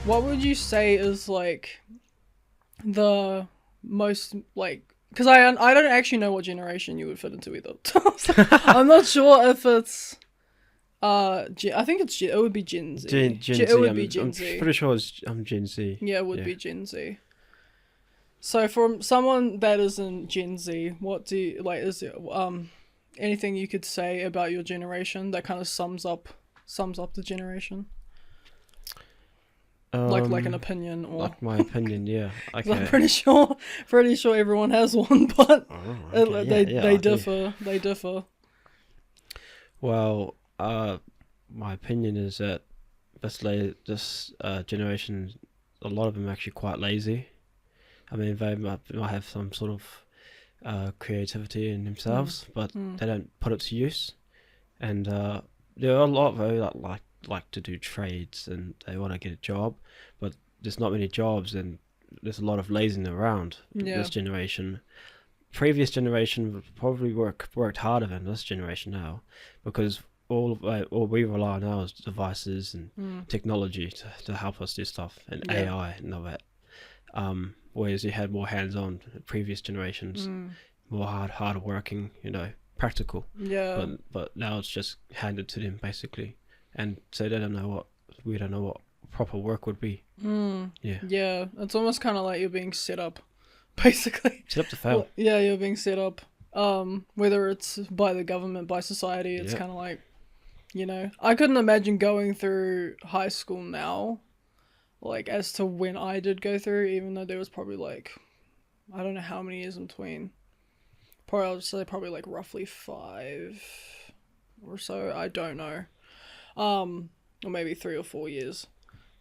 What would you say is like the most like? Because I don't actually know what generation you would fit into either. I'm not sure if it's I think it would be Gen Z. Gen It Z. would be I'm Gen Z. pretty sure I'm Gen Z. Yeah, it would be Gen Z. So from someone that is in Gen Z, what do you like? Is it anything you could say about your generation that kind of sums up the generation? Like an opinion or Like my opinion, yeah. 'cause I'm Okay. pretty sure everyone has one, but Oh, okay. they I do. differ. They differ. Well, my opinion is that this generation, a lot of them are actually quite lazy. I mean, they might have some sort of creativity in themselves, but they don't put it to use. And there are a lot of them that like to do trades and they want to get a job, but there's not many jobs and there's a lot of laziness around this generation. Previous generation would probably worked harder than this generation now, because all we rely on now is devices and technology to help us do stuff, and AI and all that. Whereas you had more hands-on previous generations, more harder working, practical. Yeah. But now it's just handed to them basically, and so we don't know what proper work would be. Yeah. Yeah. It's almost kind of like you're being set up, basically. Set up to fail. Well, yeah, you're being set up. Whether it's by the government, by society, it's kind of like, I couldn't imagine going through high school now, like as to when I did go through, even though there was probably like, I don't know how many years in between. Probably, I would say probably like roughly 5 or so. I don't know. Or maybe 3 or 4 years.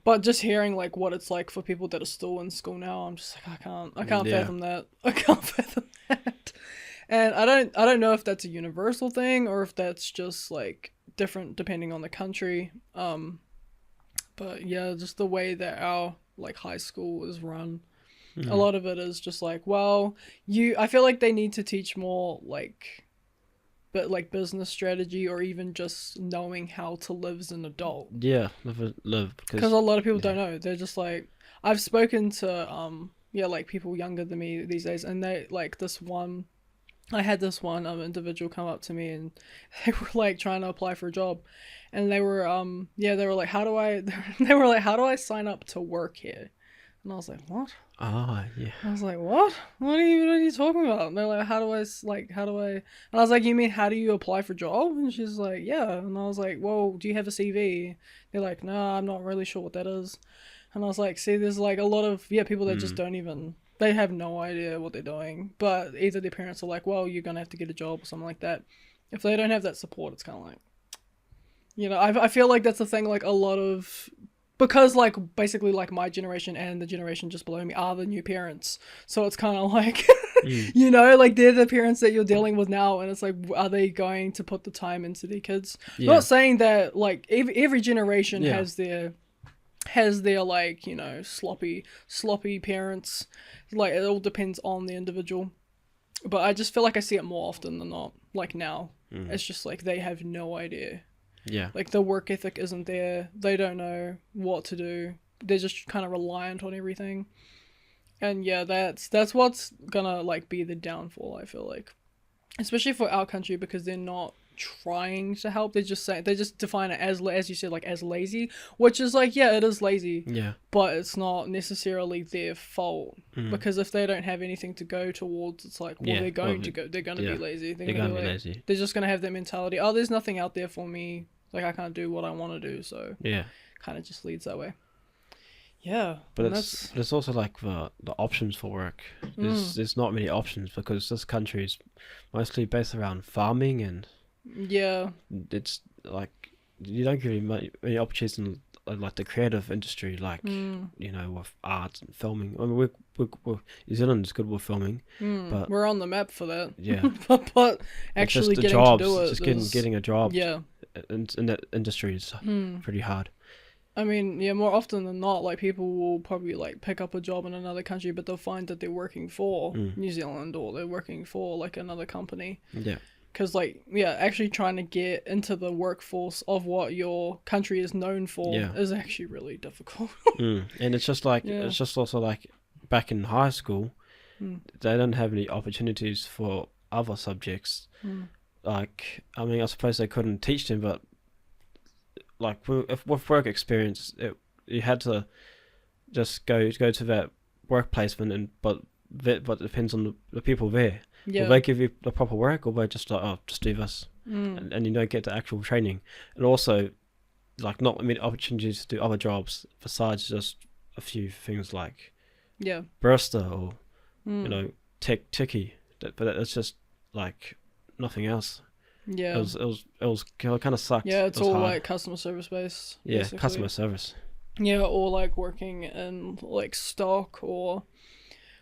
But just hearing like what it's like for people that are still in school now, I'm just like I can't fathom that. I can't fathom that. And I don't know if that's a universal thing or if that's just like different depending on the country. But yeah, just the way that our like high school is run. A lot of it is just like, well, I feel like they need to teach more like business strategy or even just knowing how to live as an adult. Yeah, live Because a lot of people don't know. They're just like, I've spoken to like people younger than me these days, and they like I had this one individual come up to me and they were like trying to apply for a job, and they were they were like, how do I sign up to work here? And I was like, what? Ah, yeah. I was like, what? What are you talking about? And they're like, how do I? And I was like, you mean, how do you apply for a job? And she's like, yeah. And I was like, well, do you have a CV? They're like, no, I'm not really sure what that is. And I was like, see, there's like a lot of, people that just don't even, they have no idea what they're doing. But either their parents are like, well, you're going to have to get a job or something like that. If they don't have that support, it's kind of like, I feel like that's the thing, like a lot of, because like basically like my generation and the generation just below me are the new parents, so it's kind of like like they're the parents that you're dealing with now, and it's like, are they going to put the time into their kids? Not saying that like every generation has their like sloppy parents, like it all depends on the individual, but I just feel like I see it more often than not. Like now it's just like they have no idea. Yeah. Like the work ethic isn't there. They don't know what to do. They're just kind of reliant on everything. And yeah, that's what's gonna like be the downfall, I feel like. Especially for our country, because they're not trying to help. They just define it as you said, like as lazy, which is like, yeah, it is lazy. Yeah. But it's not necessarily their fault, because if they don't have anything to go towards, it's like, well, they're going to be lazy. They're gonna be lazy. They're just gonna have that mentality. Oh, there's nothing out there for me. Like I can't do what I want to do. So kind of just leads that way. Yeah, but it's also like the options for work. There's not many options because this country is mostly based around farming, and it's like you don't get many opportunities in like the creative industry, like with art and filming. I mean, we're New Zealand is good with filming, but we're on the map for that. Yeah, but actually getting jobs, to do it, just getting a job. Yeah, in that industry is pretty hard. I mean, yeah, more often than not, like people will probably like pick up a job in another country, but they'll find that they're working for New Zealand or they're working for like another company. Yeah. because like yeah, actually trying to get into the workforce of what your country is known for Yeah. is actually really difficult. And it's just like Yeah. it's just also like back in high school, Mm. they don't have any opportunities for other subjects. Mm. Like, I mean, I suppose they couldn't teach them, but like if with work experience, you had to just go to that work placement, but it depends on the people there. Yeah. Will they give you the proper work, or they just like, oh, just do this, and you don't get the actual training, and also like not many opportunities to do other jobs besides just a few things like Yeah. barista or Mm. techie, but it's just like nothing else. Yeah. It kind of sucked. Yeah, It it's was all hard. like customer service based. Yeah, Basically. customer service. Yeah, or like working in like stock or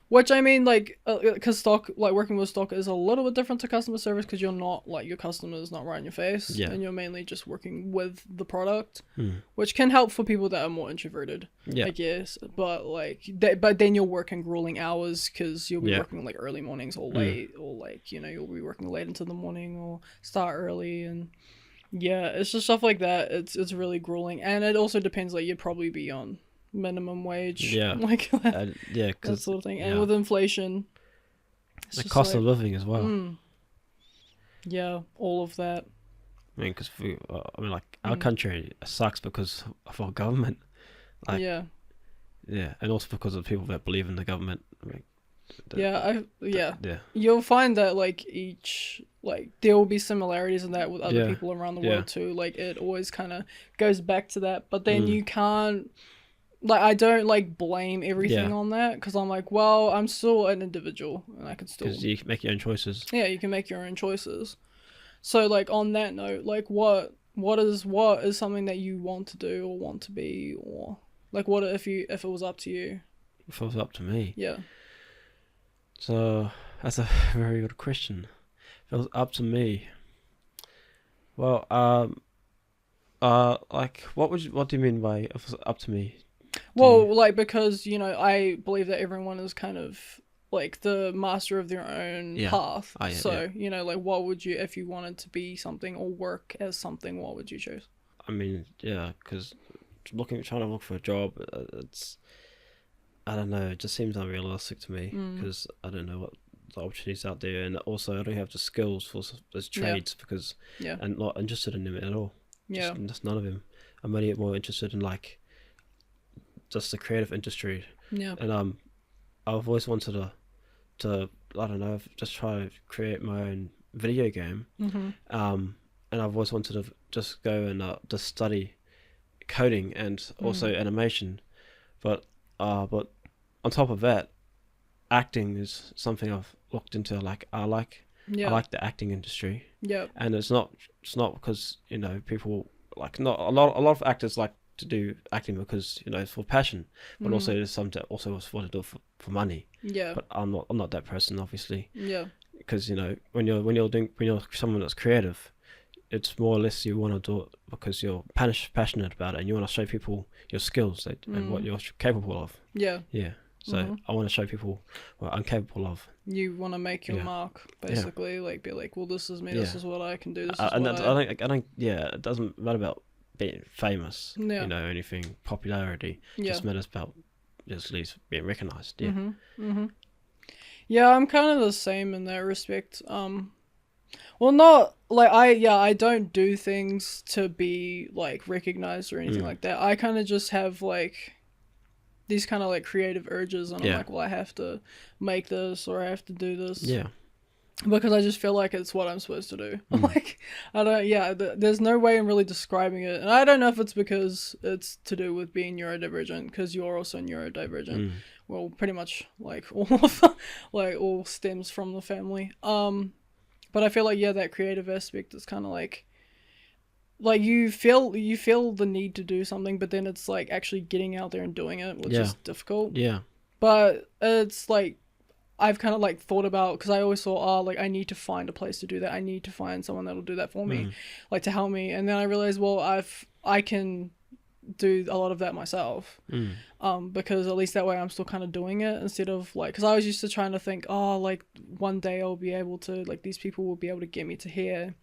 which I mean, like, because stock, like working with stock is a little bit different to customer service because you're not, like, your customer's not right in your face. Yeah. And you're mainly just working with the product, Hmm. which can help for people that are more introverted, Yeah. I guess. But, like, but then you're working grueling hours because you'll be Yeah. working, like, early mornings or late, or, like, you'll be working late into the morning or start early. And, yeah, it's just stuff like that. It's really grueling. And it also depends, like, you'd probably be on minimum wage, Yeah. like Yeah, that because sort of thing. yeah. And with inflation, it's the just cost like, of living as well. yeah, all of that. I mean, because like our country sucks because of our government. Like, yeah, and also because of the people that believe in the government. I mean, yeah. yeah, You'll find that like there will be similarities in that with other Yeah. people around the Yeah. world too. Like it always kind of goes back to that, but then Mm. you can't. Like I don't like blame everything Yeah. on that because I'm like, well, I'm still an individual and I can still. because you make your own choices. Yeah, you can make your own choices. So like on that note, like what is something that you want to do or want to be, or like what if it was up to you? If it was up to me, Yeah. so that's a very good question. If it was up to me, well, like what do you mean by if it was up to me? Well, like because I believe that everyone is kind of like the master of their own Yeah. path. Oh, yeah, So like what would you, if you wanted to be something or work as something, what would you choose? I mean, yeah, because trying to look for a job, it's I don't know, it just seems unrealistic to me because I don't know what the opportunities out there, and also I don't have the skills for those trades because Yeah. I'm not interested in them at all. Yeah. Just none of them. I'm only more interested in like just the creative industry, Yeah. and I've always wanted to I don't know, just try to create my own video game. Mhm. And I've always wanted to just go and just study coding and also animation, but on top of that, acting is something I've looked into. I like the acting industry, Yeah. and it's not because people like not a lot of actors like to do acting because it's for passion, but also there's some that also want to do it for money. Yeah. But I'm not that person, obviously, Yeah. because when you're someone that's creative, it's more or less you want to do it because you're passionate about it and you want to show people your skills and what you're capable of. Yeah. Yeah. So I want to show people what I'm capable of. You want to make your Yeah. mark, basically, like be like, well, this is me. Yeah. This is what I can do. This is And what I don't. Yeah, it doesn't matter about being famous. Yeah. Anything popularity. Yeah. Just matters about just at least being recognized. Yeah. Yeah, I'm kind of the same in that respect. Well, not like I don't do things to be like recognized or anything like that. I kind of just have like these kind of like creative urges, and I'm Yeah. like, well, I have to make this or I have to do this. Yeah. Because I just feel like it's what I'm supposed to do. Like, I don't, yeah, there's no way I'm really describing it. And I don't know if it's because it's to do with being neurodivergent, because you're also neurodivergent. Well, pretty much like all of, like all stems from the family. But I feel like, yeah, that creative aspect is kind of like you feel the need to do something, but then it's like actually getting out there and doing it, which is difficult. Yeah. But it's like, I've kind of like thought about, because I always thought, like I need to find a place to do that. I need to find someone that'll do that for me, like to help me. And then I realized, well, I can do a lot of that myself. Because at least that way I'm still kind of doing it instead of like, because I was used to trying to think, oh, like one day I'll be able to, like these people will be able to get me to here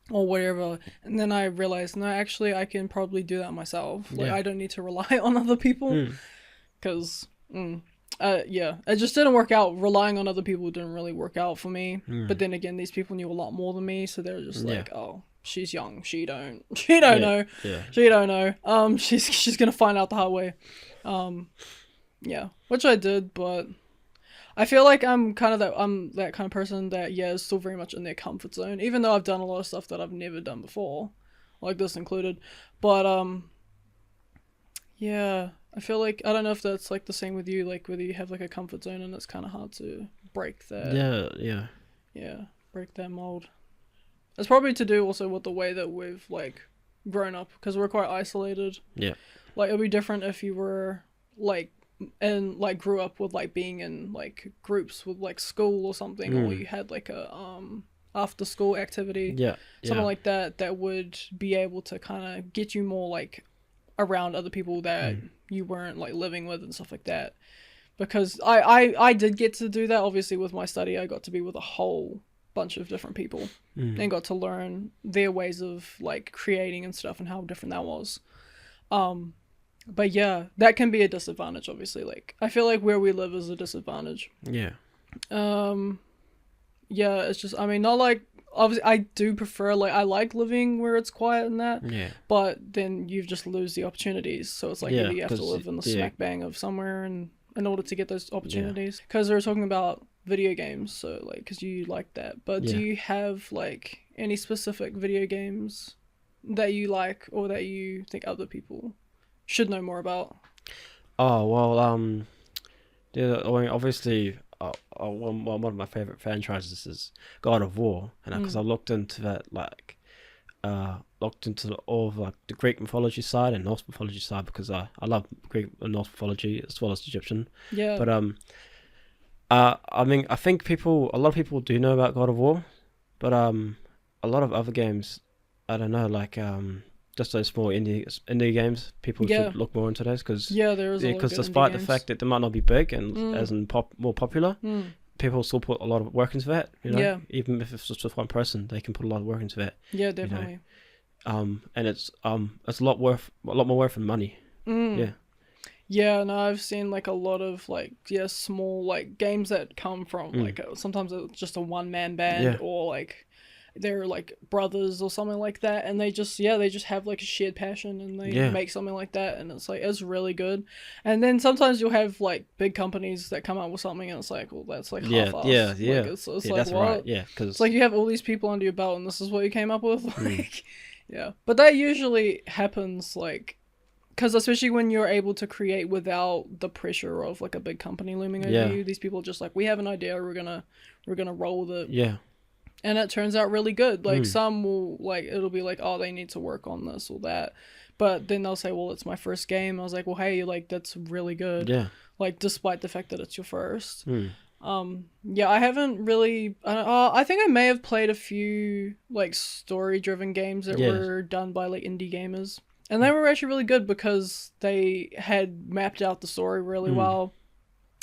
or whatever. And then I realized, no, actually I can probably do that myself. Like I don't need to rely on other people because, yeah, it just didn't work out. Relying on other people didn't really work out for me. But then again, these people knew a lot more than me. So they're just like, oh, she's young. She don't know. Yeah. She don't know. She's going to find out the hard way. Yeah, which I did, but I feel like I'm that kind of person that is still very much in their comfort zone, even though I've done a lot of stuff that I've never done before, like this included. But yeah, I feel like I don't know if that's like the same with you, like whether you have like a comfort zone and it's kind of hard to break that. Yeah, break that mold. It's probably to do also with the way that we've like grown up, because we're quite isolated. Yeah. Like it'd be different if you were like and like grew up with like being in like groups with like school or something, or you had like a after school activity, something like that would be able to kind of get you more like around other people that you weren't like living with and stuff like that. Because I did get to do that. Obviously with my study I got to be with a whole bunch of different people and got to learn their ways of like creating and stuff and how different that was. But yeah, that can be a disadvantage, obviously. Like I feel like where we live is a disadvantage. Yeah, it's just, I mean, not like, obviously I do prefer, like I like living where it's quiet and that, but then you just lose the opportunities. So it's like maybe you have to live in the smack bang of somewhere and in order to get those opportunities. Because we were talking about video games, so like because you like that, but do you have like any specific video games that you like or that you think other people should know more about? Oh well, I mean, obviously, one of my favorite franchises is God of War, and because I looked into that, like, looked into all of like the Greek mythology side and Norse mythology side, because I love Greek and Norse mythology as well as Egyptian. Yeah. But I mean, I think a lot of people do know about God of War, but a lot of other games, I don't know, like just those small indie games, people should look more into those, because despite the fact that they might not be big and as in more popular, people still put a lot of work into that. You know, even if it's just one person, they can put a lot of work into that. Yeah, definitely. You know? And it's a lot more worth than money. Yeah. Yeah, no, I've seen like a lot of like small like games that come from like sometimes it's just a one-man band or like they're like brothers or something like that, and they just have like a shared passion and they make something like that, and it's like it's really good. And then sometimes you'll have like big companies that come out with something and it's like, well, that's like half-assed. Like, it's like that's what? Right. Yeah, because it's like you have all these people under your belt and this is what you came up with. Like but that usually happens like because especially when you're able to create without the pressure of like a big company looming over you, these people are just like, we have an idea, we're gonna roll with it. Yeah. And it turns out really good. Like some will like, it'll be like, oh, they need to work on this or that. But then they'll say, well, it's my first game. I was like, well, hey, like that's really good. Yeah. Like despite the fact that it's your first. Yeah, I haven't really, I think I may have played a few like story driven games that were done by like indie gamers. And they were actually really good because they had mapped out the story really well.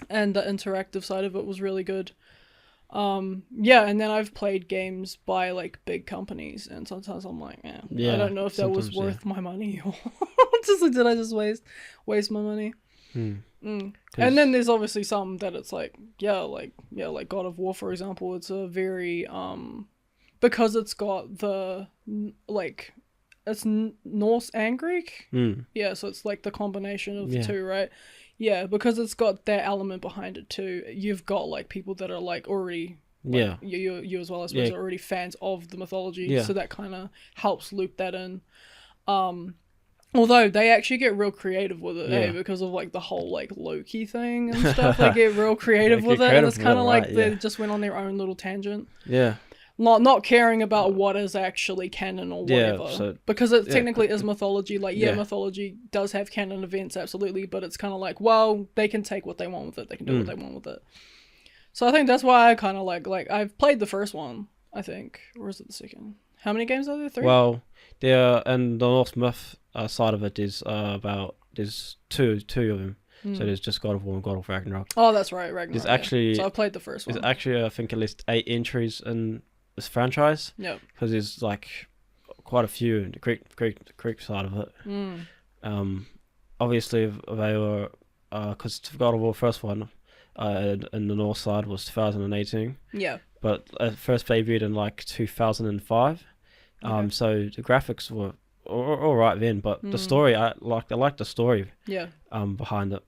And the interactive side of it was really good. Yeah, and then I've played games by like big companies, and sometimes I'm like, I don't know if that was worth my money, or just like, did I just waste my money? And then there's obviously some that it's like, like God of War, for example. It's a very because it's got the like it's Norse and Greek. Yeah, so it's like the combination of the two, right? Yeah, because it's got that element behind it too. You've got like people that are like already, like, you as well, I suppose, are already fans of the mythology. So that kind of helps loop that in. Although they actually get real creative with it, because of like the whole like Loki thing and stuff. They get real creative with it, and it's kind of like they just went on their own little tangent. Yeah. Not caring about what is actually canon or whatever, because it technically is mythology. Like, mythology does have canon events, absolutely, but it's kind of like, well, they can take what they want with it. They can do what they want with it. So I think that's why I kind of like I've played the first one, I think, or is it the second? How many games are there? 3? Well, there and the North Myth side of it is there's two of them. So there's just God of War and God of Ragnarok. Oh, that's right, Ragnarok. There's actually So I played the first one. There's actually I think at least 8 entries in this franchise. Yeah. Because there's like quite a few in the Greek side of it. Obviously they were because God of War first one in the North side was 2018. Yeah. But first debuted in like 2005. Okay. So the graphics were all right then, but the story I liked the story. Yeah. Behind it.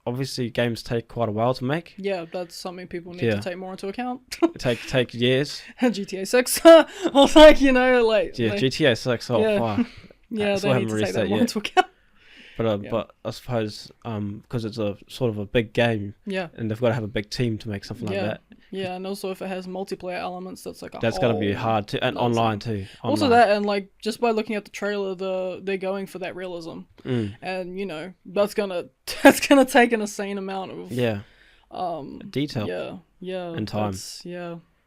Obviously games take quite a while to make. Yeah, that's something people need to take more into account. take years. GTA 6. I was like, GTA 6. Oh, yeah. wow. Yeah, they need to take that more into account. But I suppose because it's a sort of a big game. Yeah. And they've got to have a big team to make something like that. Yeah, and also if it has multiplayer elements, that's like that's going to be hard to, and online too. Also that, and like just by looking at the trailer, they're going for that realism, and that's gonna take an insane amount of detail. And time.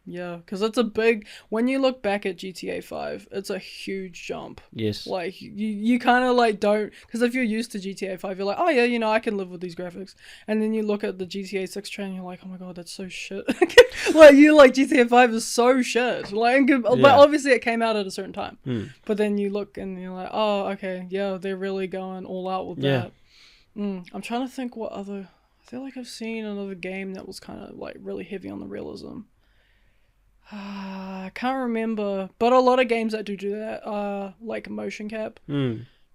Yeah, because it's a big. When you look back at GTA 5, it's a huge jump. Yes. Like you kind of like don't, because if you're used to GTA 5, you're like, oh yeah, I can live with these graphics. And then you look at the GTA 6 trailer, and you're like, oh my god, that's so shit. Like GTA 5 is so shit. But obviously it came out at a certain time. But then you look and you're like, oh okay, yeah, they're really going all out with that. I'm trying to think what other. I feel like I've seen another game that was kind of like really heavy on the realism. I can't remember, but a lot of games that do that are like motion cap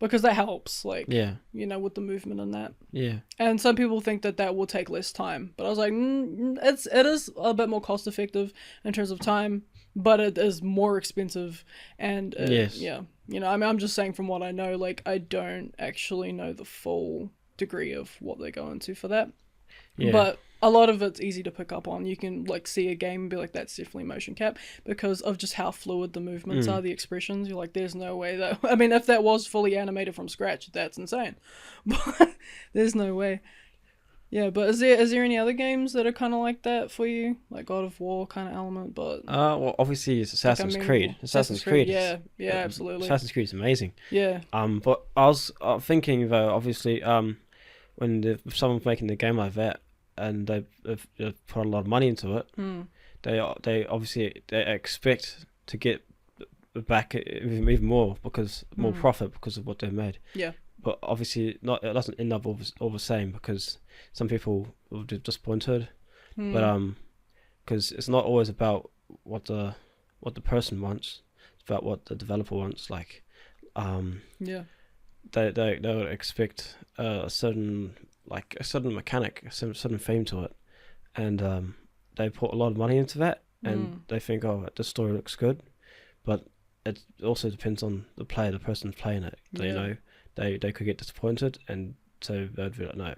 because that helps, with the movement and that. Yeah. And some people think that will take less time, but I was like, it is a bit more cost effective in terms of time, but it is more expensive. And I'm just saying from what I know, like I don't actually know the full degree of what they go into for that. Yeah. But a lot of it's easy to pick up on. You can like see a game and be like, that's definitely motion cap because of just how fluid the movements are, the expressions. You're like, there's no way that. I mean, if that was fully animated from scratch, that's insane. But there's no way. Yeah, but is there any other games that are kind of like that for you, like God of War kind of element? But well, obviously it's Assassin's Creed. Assassin's Creed. Yeah, absolutely. Assassin's Creed is amazing. Yeah. But I was thinking though, obviously, when someone's making a game like that and they've put a lot of money into it, they obviously they expect to get back even more because more profit because of what they made. Yeah. But obviously, it doesn't end up all the same because some people will be disappointed. But because it's not always about what the person wants, it's about what the developer wants. Like, they would expect a certain mechanic, a certain theme to it, and they put a lot of money into that, and they think, oh, this story looks good, but it also depends on the player, the person playing it. They could get disappointed, and so they'd be like, no,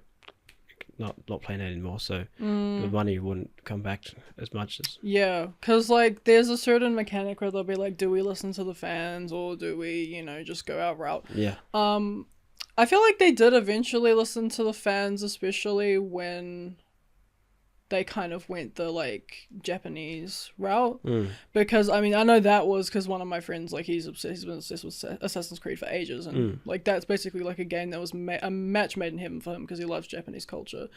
not playing it anymore. So the money wouldn't come back as much as because like there's a certain mechanic where they'll be like, do we listen to the fans or do we just go our route? I feel like they did eventually listen to the fans, especially when they kind of went the like Japanese route, because I mean I know that was because one of my friends, like he's been obsessed with Assassin's Creed for ages, and like that's basically like a game that was a match made in heaven for him because he loves Japanese culture.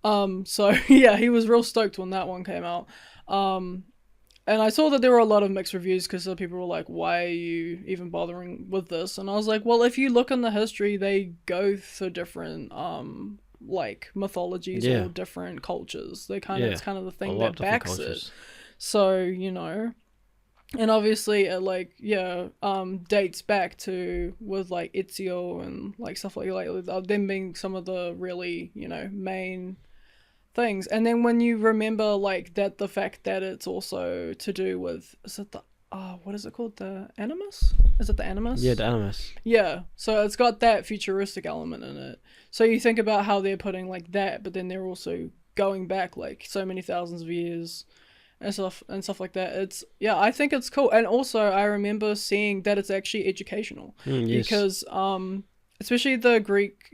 So yeah, he was real stoked when that one came out. And I saw that there were a lot of mixed reviews because some people were like, why are you even bothering with this? And I was like, well, if you look in the history, they go through different like mythologies or different cultures. They it's kind of the thing that backs it. So and obviously it like dates back to with like Ezio and like stuff like them being some of the really main things. And then when you remember like that, the fact that it's also to do with, is it the what is it called, the Animus? Is it the Animus? Yeah, the Animus. Yeah, so it's got that futuristic element in it. So you think about how they're putting like that, but then they're also going back like so many thousands of years and stuff like that. It's I think it's cool. And also I remember seeing that it's actually educational, because especially the Greek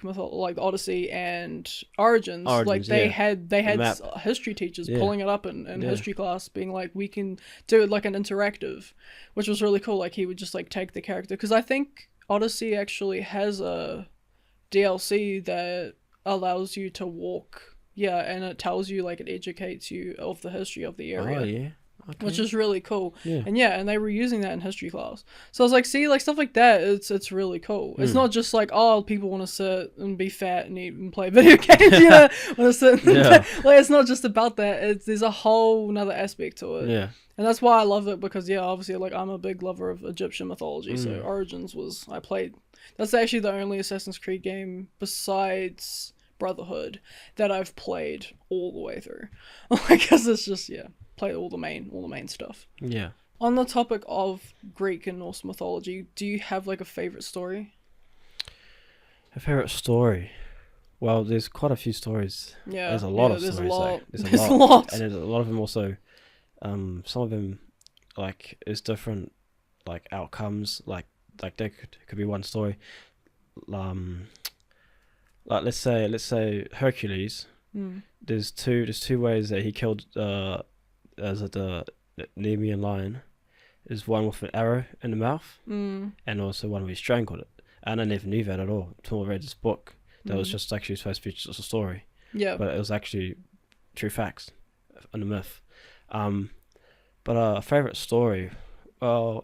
myth, like the Odyssey and Origins. Like Origins, yeah. they The had map. history teachers Yeah. pulling it up in Yeah. history class, being like, we can do it like an interactive, which was really cool. Like he would just like take the character, because I think Odyssey actually has a DLC that allows you to walk. Yeah, and it tells you, like, it educates you of the history of the area. Oh yeah. Okay. Which is really cool. Yeah. And they were using that in history class. So I was like, see, like stuff like that, it's really cool. It's Hmm. not just like, oh, people want to sit and be fat and eat and play video games, you know, want to sit. Yeah. Like it's not just about that. There's a whole another aspect to it. Yeah. And that's why I love it, because yeah, obviously, like I'm a big lover of Egyptian mythology. So Mm. Origins was I played. That's actually the only Assassin's Creed game besides Brotherhood that I've played all the way through. Because it's just play all the main stuff. Yeah. On the topic of Greek and Norse mythology, do you have like a favorite story? A favorite story. Well, there's quite a few stories. Yeah, There's a lot of there's stories. A lot. There's a lot. And there's a lot of them also. Some of them, like, is different, like outcomes. Like there could be one story. Like let's say Hercules. Mm. There's two ways that he killed the Nemean lion. There's one with an arrow in the mouth, and also one where he strangled it. And I never knew that at all until I read this book. That was just actually supposed to be just a story. Yeah. But it was actually true facts and a myth. But a favorite story. Well,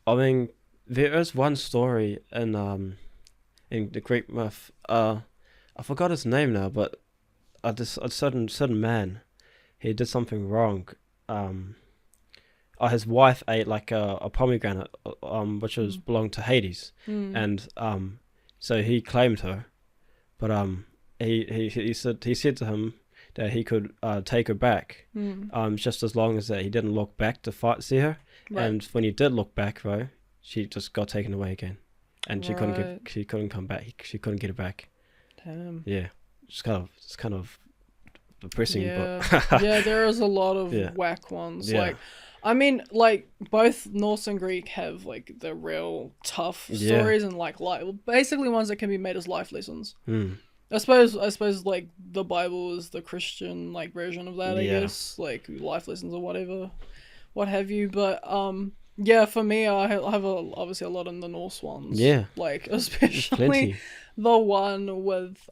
I mean, there is one story in the Greek myth. I forgot his name now, but a certain man, he did something wrong. His wife ate like a pomegranate, which was belonged to Hades, and so he claimed her, but he said to him that he could take her back, just as long as that he didn't look back to see her, Right. and when he did look back, though, she just got taken away again, and she Right. couldn't come back. She couldn't get it back. Damn. Yeah, it's kind of depressing, Yeah. but Yeah, there is a lot of Yeah. whack ones. Yeah. Like, I mean, like both Norse and Greek have like the real tough Yeah. stories and like basically ones that can be made as life lessons. mm, I suppose like the Bible is the Christian like version of that. I Yeah. guess like life lessons or whatever, what have you. But yeah, for me, I have obviously a lot in the Norse ones. Yeah. Like there's especially plenty. the one with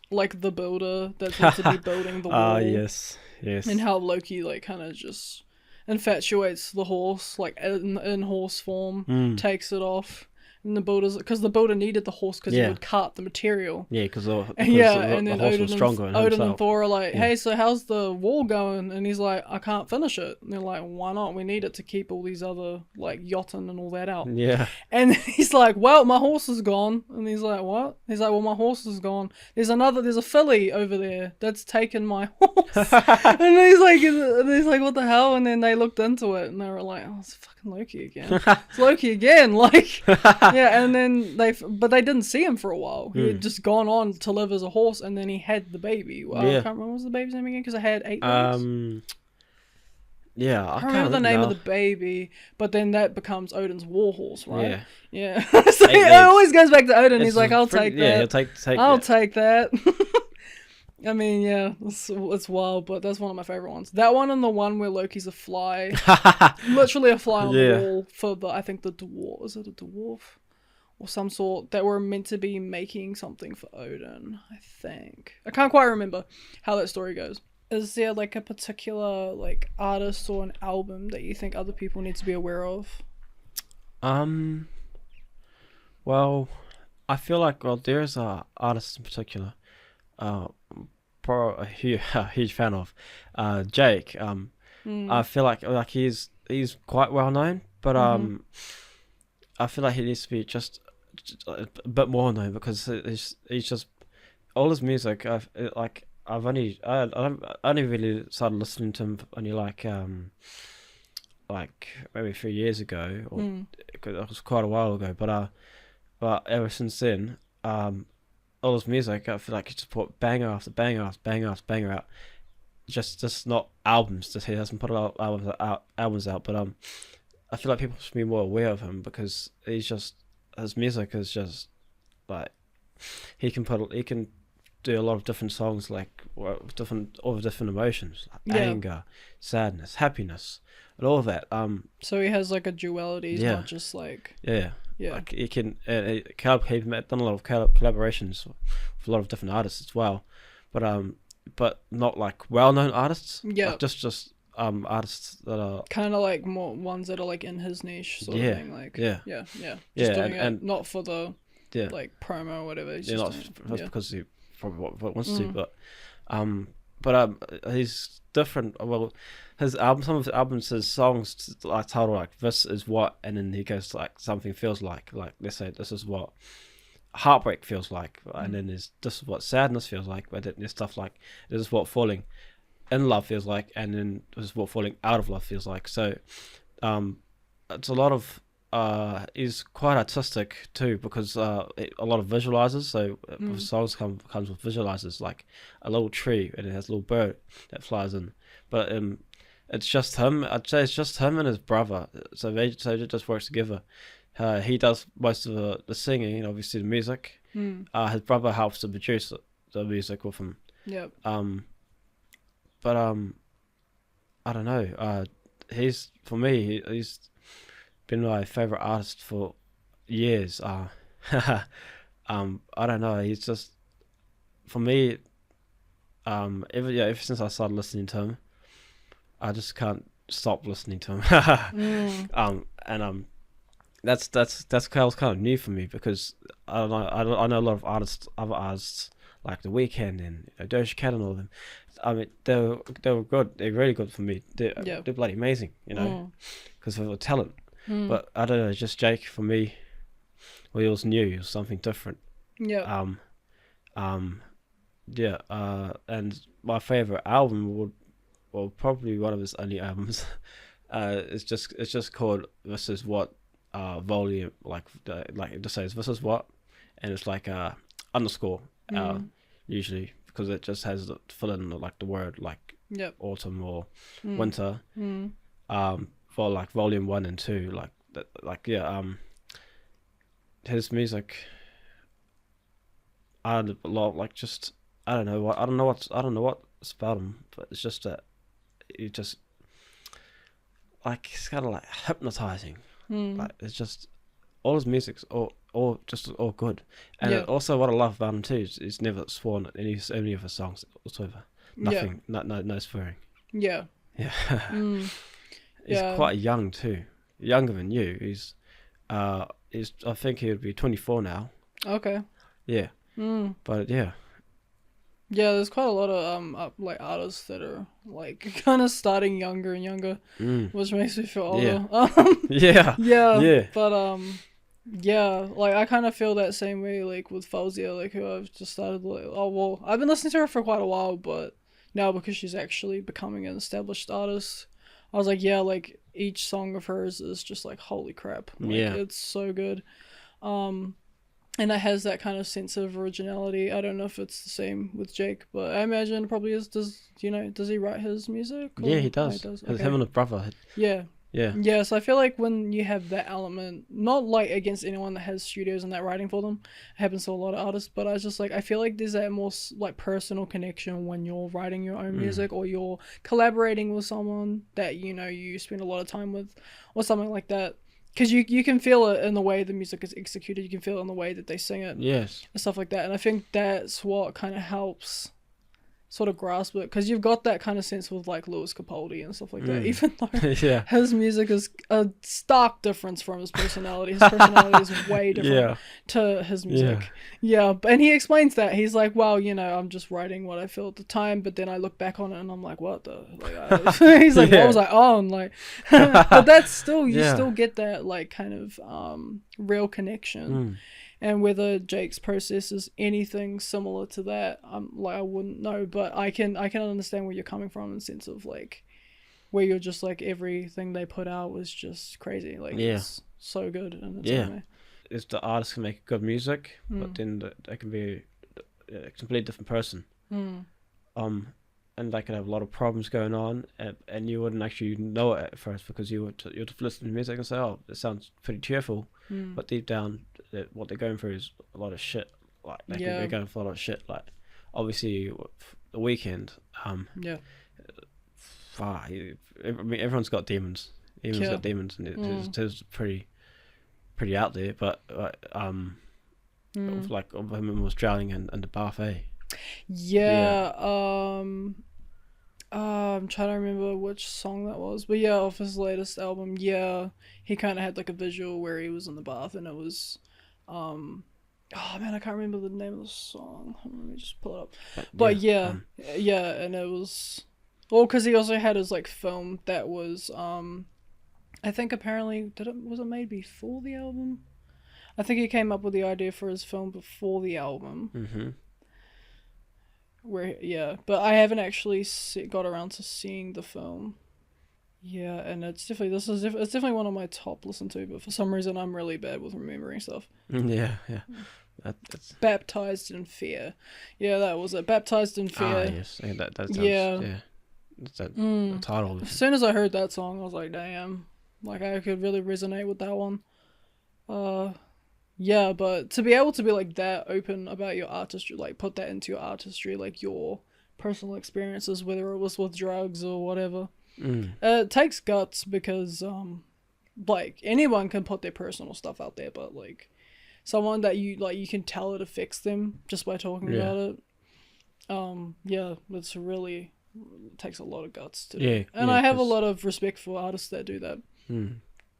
like the builder that's meant to be building the wall. Yes. And how Loki like kind of just infatuates the horse, like in horse form, takes it off, and because the builder needed the horse because he Yeah. would cart the material. Yeah, because the And then horse Odin, was stronger and, than Odin and himself. Thor are like, Yeah. "Hey, so how's the wall going?" And he's like, "I can't finish it." And they're like, "Why not? We need it to keep all these other like Jotun and all that out." Yeah. And he's like, "Well, my horse is gone." And he's like, "What?" He's like, "Well, my horse is gone. There's a filly over there that's taken my horse." And he's like, "What the hell?" And then they looked into it and they were like, "Oh, it's fucking Loki again. It's Loki again." Like, yeah. And then but they didn't see him for a while. He had just gone on to live as a horse, and then he had the baby. Well, I Yeah. can't remember what was the baby's name again because I had 8 legs. Yeah, I can't remember the name of the baby, but then that becomes Odin's war horse, right? Yeah. Yeah. So Eight it legs. always goes back to Odin. He's It's like, "I'll pretty- take Yeah, he'll that. take I'll that. take that." I mean, yeah, it's wild, but that's one of my favorite ones. That one and the one where Loki's a fly, literally a fly on Yeah. the wall for I think the dwarf. Is it a dwarf? Or some sort that were meant to be making something for Odin, I think. I can't quite remember how that story goes. Is there like a particular like artist or an album that you think other people need to be aware of? Well, I feel like there's a artist in particular, a huge fan of, Jake. I feel like he's quite well known, but I feel like he needs to be just a bit more known because he's just all his music. I only really started listening to him only like maybe 3 years ago, or it was quite a while ago. But ever since then, all his music, I feel like he just put banger after banger after banger after banger out. Just not albums. Just he hasn't put a lot of albums out. But I feel like people should be more aware of him because his music is just like he can do a lot of different songs like all the different emotions like Yeah. anger, sadness, happiness, and all of that. So he has like a duality. He's Yeah. not just like Yeah. yeah. Like he can he's done a lot of collaborations with a lot of different artists as well, but not like well-known artists. Yeah. Like just artists that are Kind of like more ones that are like in his niche sort Yeah, of thing. Like yeah. yeah. Yeah, Just doing and it not for the yeah, like promo or whatever. He's yeah, just not doing it. just Yeah. because he probably what wants to, Mm. but he's different. Well, his album, some of his albums, his songs like title like "This Is What," and then he goes like something feels like let's say this is what heartbreak feels like, and then there's this is what sadness feels like, but then there's stuff like this is what falling in love feels like, and then this is what falling out of love feels like. So, it's a lot of he's quite artistic too because a lot of visualizers. So songs comes with visualizers like a little tree and it has a little bird that flies in, but it's just him. I'd say it's just him and his brother. So they just works together. He does most of the singing and obviously the music. His brother helps to produce the music with him. Yep. But I don't know. He's for me. He's been my favorite artist for years. I don't know. He's just for me. Ever since I started listening to him, I just can't stop listening to him. That's kind of new for me because I don't know. I know a lot of other artists like The Weeknd and Doja Cat and all of them. I mean, they were good. They're really good for me. They're bloody amazing, because of the talent. But I don't know. Just Jake for me. Well, he was new. He was something different. Yeah. And my favorite album probably one of his only albums. It's just called This Is What. Volume like it just says This Is What, and it's like underscore usually because it just has to fill in like the word like autumn or winter for like volume 1 and 2 his music a lot like just I don't know what's about him, but it's just that he just like it's kind of like hypnotizing. Like it's just all his music's all good, and also what I love about him too is he's never sworn at any of his songs whatsoever. Nothing, no swearing. Yeah. He's quite young too, younger than you. He's I think he would be 24 now. Okay. Yeah. But yeah. Yeah, there's quite a lot of like artists that are like kind of starting younger and younger, which makes me feel older. Yeah. But yeah, like I kind of feel that same way like with Fauzia, like who I've just started like I've been listening to her for quite a while, but now because she's actually becoming an established artist, I was like like each song of hers is just like holy crap, like it's so good. And it has that kind of sense of originality. I don't know if it's the same with Jake, but I imagine it probably is. Does he write his music? Yeah, he does. Oh, he does. Okay. Him and his brother. Yeah. Yeah. So I feel like when you have that element, not like against anyone that has studios and that writing for them, it happens to a lot of artists, but I feel like there's that more like personal connection when you're writing your own music or you're collaborating with someone that you spend a lot of time with or something like that. Because you can feel it in the way the music is executed. You can feel it in the way that they sing it. Yes. And stuff like that. And I think that's what kind of helps sort of grasp it. Because you've got that kind of sense with like Lewis Capaldi and stuff like that. Even though his music is a stark difference from his personality. His personality is way different to his music. Yeah. And he explains that. He's like, well, I'm just writing what I feel at the time. But then I look back on it and I'm like, what the? Like, he's like, what was I on? Like, but that's still, you still get that like kind of real connection. And whether Jake's process is anything similar to that, I wouldn't know, but I can understand where you're coming from in the sense of like where you're just like everything they put out was just crazy, like it's so good in its own way. It's the artist can make good music, but then they can be a completely different person. and they could have a lot of problems going on, and you wouldn't actually know it at first because you'd just listen to music and say, "Oh, it sounds pretty cheerful," but deep down, what they're going through is a lot of shit. Like they could be going through a lot of shit. Like obviously, the weekend. Yeah. I mean, everyone's got demons. Everyone's got demons, and it's pretty out there. But like women was drowning in the bath, eh? Yeah. I'm trying to remember which song that was, but yeah, off his latest album, yeah, he kind of had like a visual where he was in the bath, and it was, oh man, I can't remember the name of the song. Let me just pull it up. But yeah, and it was, well, because he also had his like film that was, I think apparently was it made before the album? I think he came up with the idea for his film before the album. Mm-hmm. But I haven't actually got around to seeing the film. Yeah, and it's definitely it's definitely one of my top listen to, but for some reason I'm really bad with remembering stuff. Yeah. That's Baptized in Fear. Yeah, that was it. Baptized in Fear. Ah, yes. Yeah, that sounds, yeah. That's the title. As soon as I heard that song, I was like, damn, like I could really resonate with that one. Yeah, but to be able to be like that open about your artistry, like put that into your artistry, like your personal experiences, whether it was with drugs or whatever, it takes guts because like anyone can put their personal stuff out there, but like someone that you can tell it affects them just by talking about it. It's really, it takes a lot of guts to do. And I have a lot of respect for artists that do that.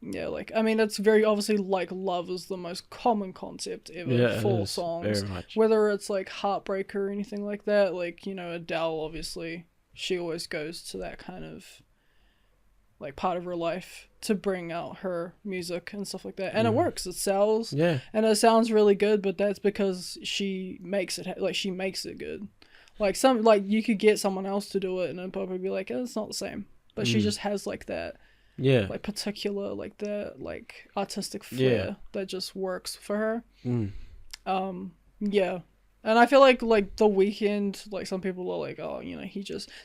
Yeah, like, I mean, it's very obviously, like, love is the most common concept ever for songs. Very much. Whether it's, like, heartbreak or anything like that, like, you know, Adele, obviously, she always goes to that kind of, like, part of her life to bring out her music and stuff like that. And it works. It sells. Yeah. And it sounds really good, but that's because she makes it, she makes it good. Like, you could get someone else to do it and it'd probably be like, it's not the same. But she just has, like, that... Yeah. Like particular, like the like artistic flair that just works for her. Yeah. And I feel like The Weeknd, like some people are like, oh, you know,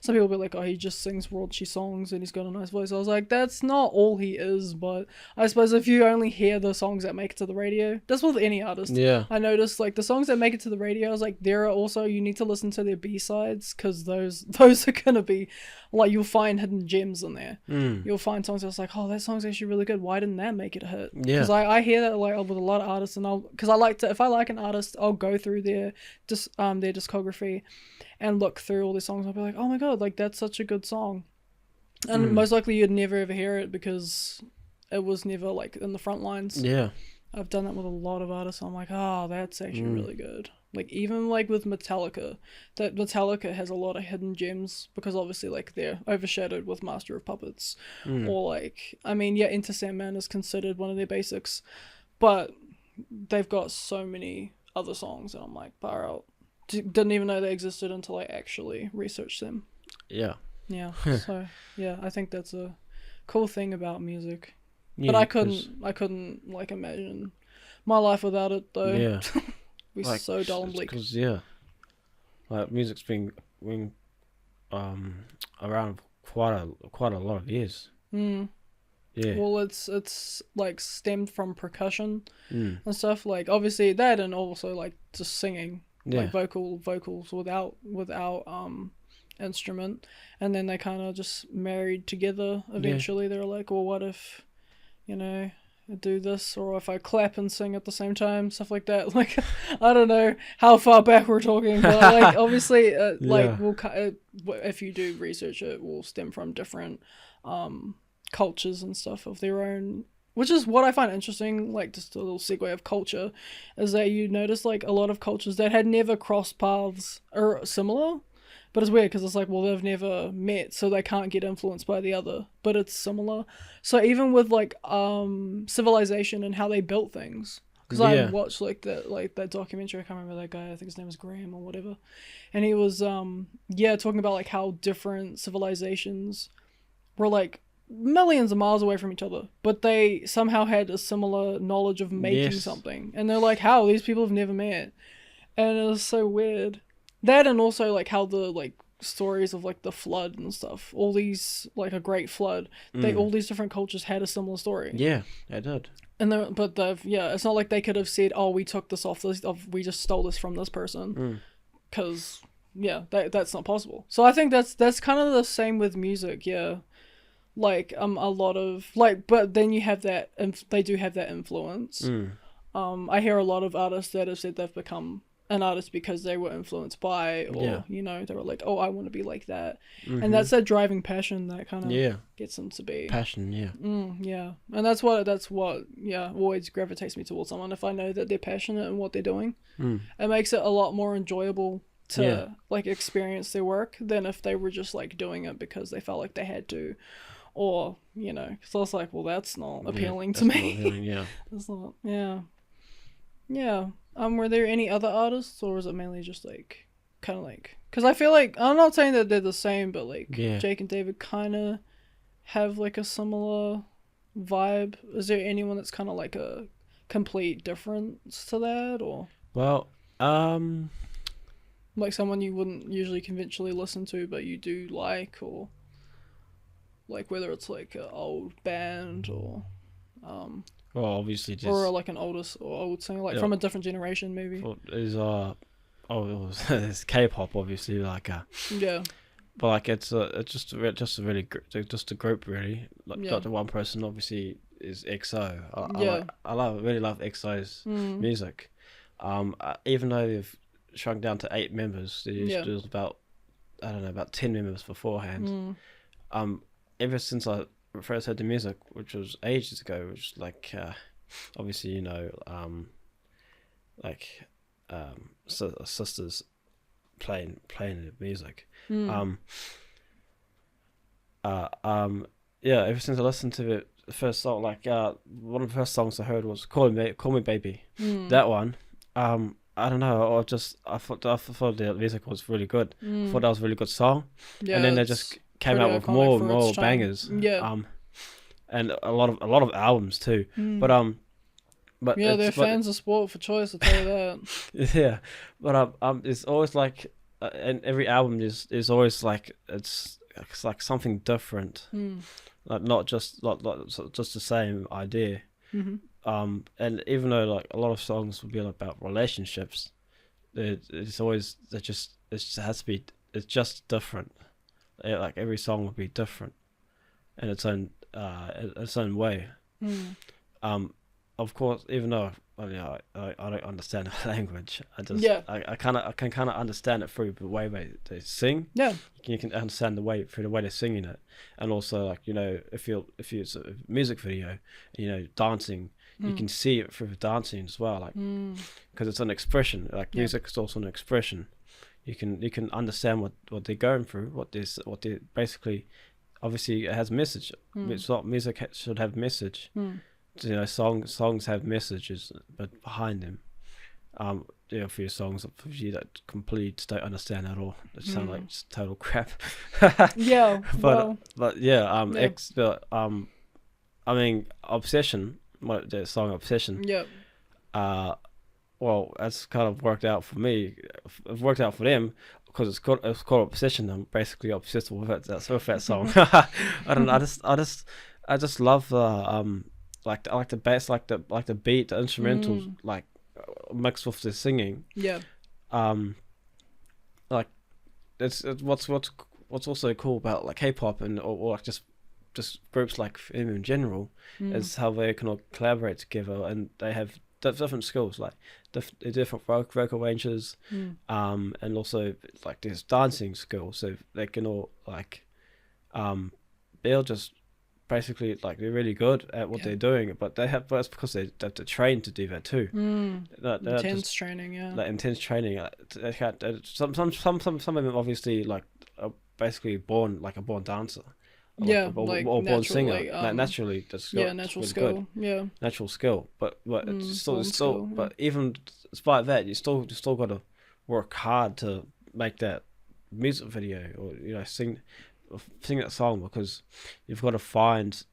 some people be like, oh, he just sings raunchy songs and he's got a nice voice. I was like, that's not all he is, but I suppose if you only hear the songs that make it to the radio, that's with any artist. Yeah. I noticed like the songs that make it to the radio, I was like, there are also, you need to listen to their B-sides because those are gonna be, like, you'll find hidden gems in there. You'll find songs that's like, oh, that song's actually really good. Why didn't that make it a hit? Yeah. Because I hear that like with a lot of artists, and because I like to, if I like an artist, I'll go through their discography and look through all their songs. I'll be like, oh my god, like that's such a good song. And most likely you'd never ever hear it because it was never like in the front lines. Yeah. I've done that with a lot of artists. I'm like, oh, that's actually really good. Like even like with Metallica, that Metallica has a lot of hidden gems because obviously like they're overshadowed with Master of Puppets, or like, I mean, yeah, Enter Sandman is considered one of their basics, but they've got so many other songs and I'm like, far out. Didn't even know they existed until I actually researched them. Yeah. Yeah. So yeah, I think that's a cool thing about music. Yeah, but I couldn't like imagine my life without it though. Yeah. Be like, so dull and bleak. Because like music's been around quite a lot of years. Yeah. Well, it's like stemmed from percussion and stuff. Like obviously that, and also like just singing, like vocals without instrument, and then they kind of just married together. Eventually, they were like, well, what if, you know, I do this, or if I clap and sing at the same time, stuff like that. Like, I don't know how far back we're talking, but like obviously, if you do research, it will stem from different cultures and stuff of their own, which is what I find interesting. Like just a little segue of culture is that you notice like a lot of cultures that had never crossed paths are similar, but it's weird because it's like, well, they've never met, so they can't get influenced by the other, but it's similar. So even with like civilization and how they built things, because I watched like that documentary, I can't remember that guy, I think his name was Graham or whatever, and he was talking about like how different civilizations were like millions of miles away from each other, but they somehow had a similar knowledge of making something, and they're like, how these people have never met, and it was so weird. That, and also like how the like stories of like the flood and stuff. All these like a great flood. They all these different cultures had a similar story. Yeah, they did. And but it's not like they could have said, "Oh, we took this off this, we just stole this from this person," because that's not possible. So I think that's kind of the same with music. Yeah, like a lot of like, but then you have that, they do have that influence. I hear a lot of artists that have said they've become an artist because they were influenced by, or they were like, oh, I want to be like that, and that's that driving passion that kind of gets them to be passion. And that's what always gravitates me towards someone. If I know that they're passionate in what they're doing, it makes it a lot more enjoyable to like experience their work than if they were just like doing it because they felt like they had to, or so it's like, well, that's not appealing to me. Not appealing, It's not. Were there any other artists, or was it mainly just like kind of like, because I feel like, I'm not saying that they're the same, but like Jake and David kind of have like a similar vibe. Is there anyone that's kind of like a complete difference to that, or well, like someone you wouldn't usually conventionally listen to but you do like, or like whether it's like an old band or well, obviously just or like an old singer, like from a different generation maybe. Well, it's K-pop, obviously, like but like it's just a really just a group, really. Like the one person obviously is EXO. I really love EXO's music. Even though they've shrunk down to 8 members, there was about 10 members beforehand. Ever since I first heard the music, which was ages ago, which like obviously sisters playing the music. Ever since I listened to the first song, like one of the first songs I heard was Call Me Baby. That one. I don't know, I thought the music was really good. I thought that was a really good song. And then they just came out with more bangers. And a lot of albums too. But they're fans of sport for choice, I'll tell you that. But it's always like and every album is always like it's like something different. Like not just just the same idea. And even though like a lot of songs will be about relationships, it's just different. Like every song will be different in its own way. Of course, even though I don't understand the language, I can kind of understand it through the way they sing. You can understand through the way they're singing it, and also like if it's a music video, dancing, you can see it through the dancing as well, like because it's an expression. Like music is also an expression. You can understand what they're going through, what they basically. Obviously, it has a message. It's not music should have message. Songs have messages, but behind them, for your songs, for you that completely just don't understand at all. It sound like just total crap. I mean, Obsession, the song Obsession. Well, that's kind of worked out for me. It's worked out for them because it's called Obsession. I'm basically obsessed with it. That's with that song. I just love the I like the bass, like the beat, the instrumentals, like mixed with the singing. Like it's what's also cool about like K-pop or like just groups like them in general is how they can all collaborate together, and they have different skills, like different vocal ranges, and also like there's dancing skills, so they can all like they'll just basically like they're really good at what they're doing, but that's because they're trained to do that too. Intense training, like intense training. They can't, some of them obviously like are basically born dancer. Or born singer, naturally. Natural skill. Good. Natural skill, but it's still. But even despite that, you still got to work hard to make that music video or sing that song, because you've got to find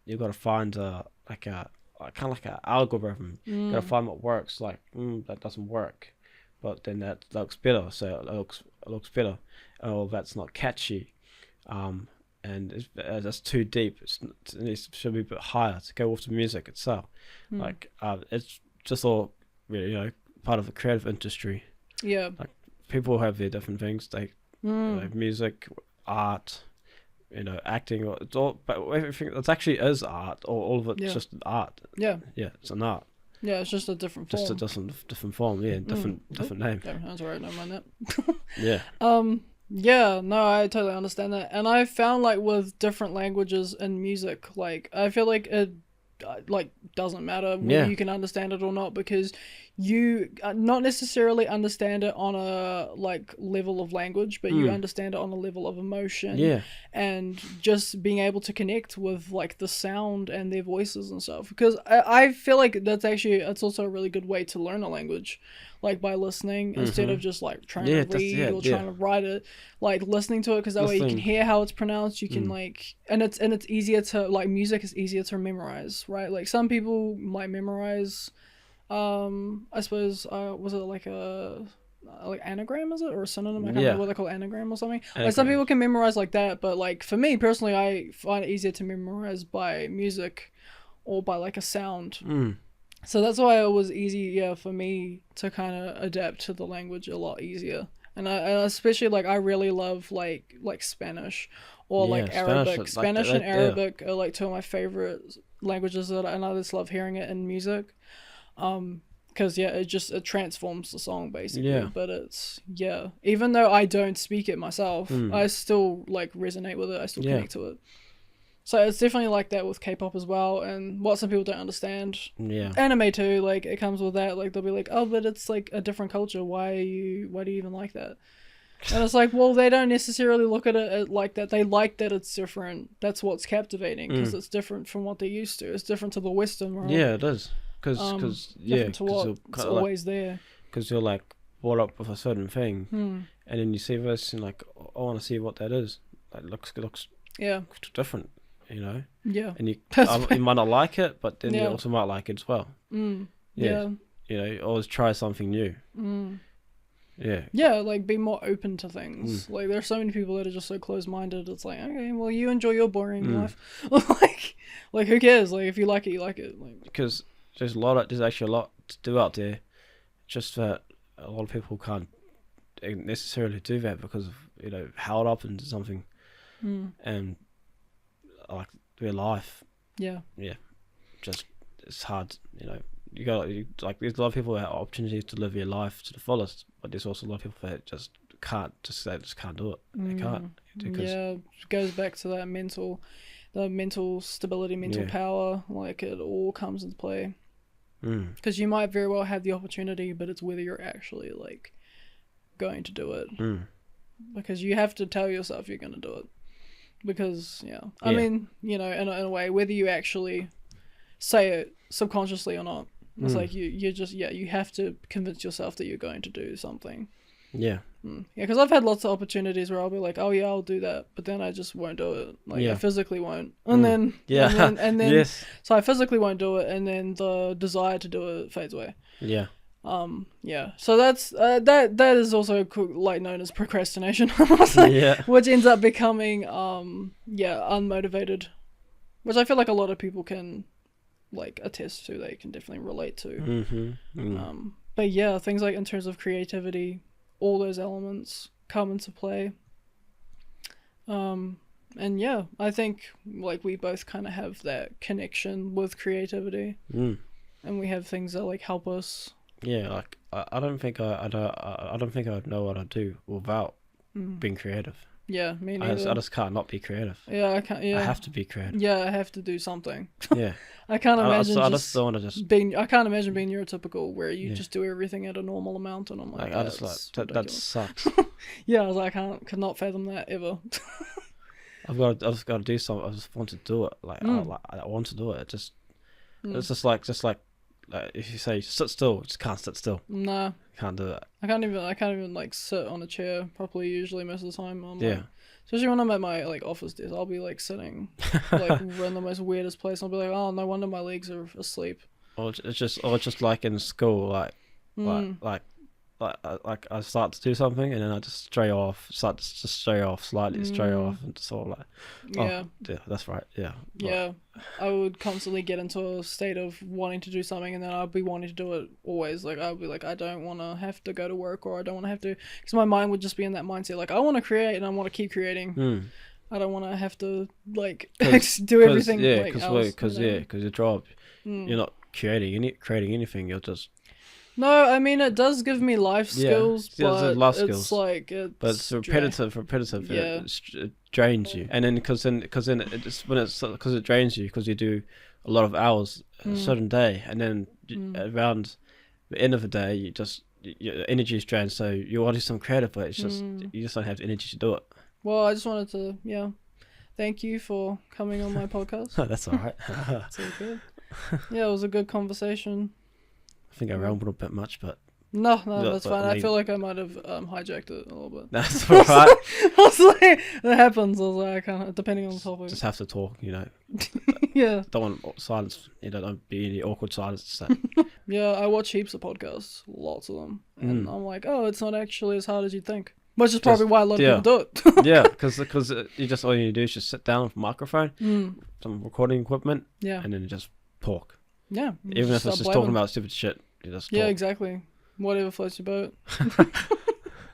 like a kind of like an algorithm. You got to find what works. Like that doesn't work, but then that looks better, so it looks better, or that's not catchy, and that's too deep. It should be a bit higher to go with the music itself. Like it's just all really, part of the creative industry. Yeah. Like people have their different things. They music, art, acting. It's all, but everything. It actually is art, or all of it's just art. Yeah. Yeah, it's an art. Yeah, it's just a different form. Just a different form. Yeah, different name. Yeah, that's alright. Don't mind that. Yeah. Yeah, no, I totally understand that. And I found like with different languages and music, like I feel like it like doesn't matter whether you can understand it or not, because you not necessarily understand it on a like level of language, but you understand it on a level of emotion, and just being able to connect with like the sound and their voices and stuff. Because I feel like it's also a really good way to learn a language, like by listening instead of just like trying to read or trying to write it, like listening to it, because that way you can hear how it's pronounced. You can like, and it's easier to like, music is easier to memorize, right? Like some people might memorize I suppose was it like a like anagram, is it, or a synonym? I can't remember what they call anagram or something. Like some people can memorize like that, but like for me personally, I find it easier to memorize by music or by like a sound. So that's why it was easy, for me to kind of adapt to the language a lot easier. And I especially like, I really love like Spanish or like Arabic. Spanish and Arabic are like two of my favorite languages and I just love hearing it in music. Because it transforms the song basically. But it's even though I don't speak it myself, I still like resonate with it. I still connect to it. So it's definitely like that with K-pop as well, and what some people don't understand. Anime too, like it comes with that. Like they'll be like, oh, but it's like a different culture. Why do you even like that? And it's like, well, they don't necessarily look at it like that. They like that it's different. That's what's captivating, because it's different from what they're used to. It's different to the Western world. Yeah, it is. Because to what's always there. Because you're like brought up with a certain thing, and then you see this and like, I want to see what that is. Like looks different. And you might not like it, but then you also might like it as well. Always try something new. Like be more open to things. Like there's so many people that are just so close-minded. It's like, okay, well, you enjoy your boring life. like who cares? Like if you like it, you like it. Like, because there's actually a lot to do out there, just that a lot of people can't necessarily do that because of held up into something, and like their life. Just it's hard. There's a lot of people that have opportunities to live their life to the fullest, but there's also a lot of people that just can't do it. They can't. It goes back to that mental stability, mental power. Like it all comes into play. Because you might very well have the opportunity, but it's whether you're actually like going to do it. Because you have to tell yourself you're going to do it. Because I mean, in a way, whether you actually say it subconsciously or not, it's like you just you have to convince yourself that you're going to do something. Because I've had lots of opportunities where I'll be like, oh yeah, I'll do that, but then I just won't do it. Like I physically won't, and then so I physically won't do it, and then the desire to do it fades away. So that's that is also like known as procrastination, which ends up becoming unmotivated, which I feel like a lot of people can like attest to. They can definitely relate to. But things like in terms of creativity, all those elements come into play. And I think like we both kind of have that connection with creativity, and we have things that like help us. Like I don't think I would know what I do without being creative. Yeah, me neither. I just can't not be creative. I can't. I have to be creative. I have to do something. I can't imagine. I just don't want to just being. I can't imagine being neurotypical where you just do everything at a normal amount, and I'm like, I just like that sucks. I was like, I could not fathom that ever. I've just got to do something. I just want to do it. Like I want to do it. It's just like if you say sit still, just can't sit still. Nah, can't do it. I can't even like sit on a chair properly. Usually, most of the time, like, especially when I'm at my like office desk, I'll be like sitting like in the most weirdest place. I'll be like, oh, no wonder my legs are asleep. Or it's just like in school, like like I start to do something and then I just stray off, slightly stray off, and just sort of like, Yeah. yeah, that's right, yeah, Yeah, I would constantly get into a state of wanting to do something, and then I'd be wanting to do it always. Like, I'd be like, I don't want to have to go to work, or I don't want to have to, because my mind would just be in that mindset. Like, I want to create, and I want to keep creating. I don't want to have to like do everything. Yeah, because your job, Mm. you're not creating anything. You're just No, I mean it does give me life skills, yeah, but it's life it's skills. like it's but it's repetitive. Yeah. It drains you, and then because it just because it drains you because you do a lot of hours a certain day, and then around the end of the day, your energy is drained. So you want to do some creative, but it's just you just don't have the energy to do it. Well, I just wanted to thank you for coming on my podcast. That's all right. It's all good. Yeah, it was a good conversation. I think I rambled a bit much, but No, that's fine. I mean, feel like I might have hijacked it a little bit. that's all right. I was like, that happens. I was like, I can't, depending on the topic. Just have to talk, Yeah. Don't want silence. Don't be any awkward silence. So. Yeah, I watch heaps of podcasts, lots of them, and I'm like, oh, it's not actually as hard as you think. Which is probably why a lot of people do it. Yeah, because you just all you do is just sit down with a microphone, some recording equipment, and then you just talk. Yeah. Even if it's just talking about stupid shit, you just talk. Yeah, exactly. Whatever floats your boat.